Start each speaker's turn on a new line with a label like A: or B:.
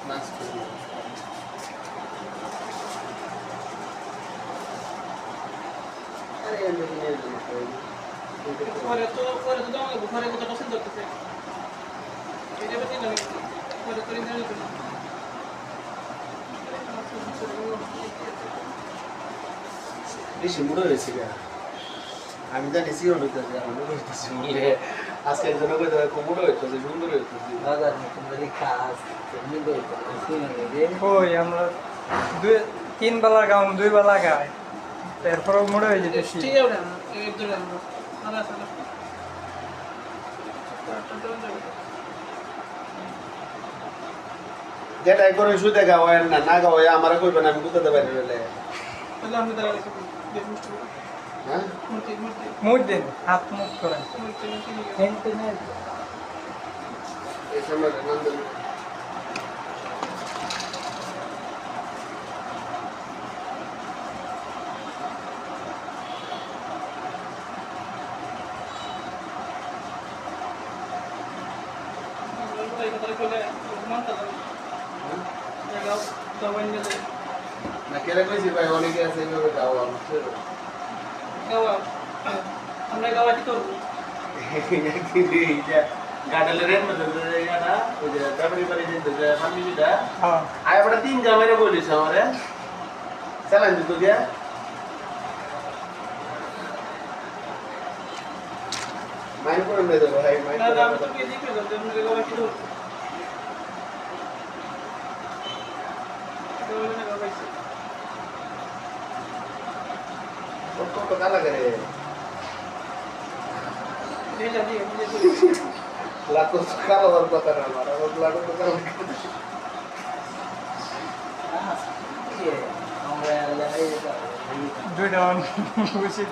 A: নাচ করি আরে আমি নিয়ে
B: পরে তো আমাকে ঘরে কথা পছন্দ করতেছে এই যাবে দিন আমি পরে করে নিয়ে যাবো
A: বেশি মুড়ো হয়েছে গা আমি জানি সিওর হইতেছে আর মুড়ো হইতেছে মুড়লে আজকের জন্য কই দেবে মুড়ো হইতেছে সুন্দর হইতেছে
C: বাজার মতন যদি কাজ এমনি করে
D: ওই আমরা তিন বেলা গাউন 2 বেলা গাই তারপরে মোড়ে হয়ে যেতেছি
B: ঠিক আছে এই ধরে আমরা আলা সালা
A: যেটা করে শুতে গাওয়ায় না না গাওয়ায় আমারে কইবেন আমি কোথাতে বাইরে গেলে
B: তাহলে আমি দাঁড়াই দেখি
A: হ্যাঁ
D: মুখ দিন হাত মুখ করেন
A: এই সময় নন্দন না কেলে কইছি ভাই অনেকে আছে এইভাবে গাওয়া
B: আমরা গাওয়া কি করবো
A: গাডালের এর মধ্যে জায়গাটা ওই যে ব্যাপারি বাড়ি যে ফার্মেসিটা
D: হ্যাঁ
A: আয় বড় তিন জামাইরে বলিস আমারে চালান দিত দিয়া মাইন করে নিয়ে যাবো ভাই মাইন
B: না আমি তো কে দিকে যাবো আমরা গাওয়া কি করবো
A: কত কালা করে
B: এই যা দিয়ে
A: লাতো কালো আর কথা না আমার লাতো তো কালো
C: আমরা
D: 2 ডাউন বসে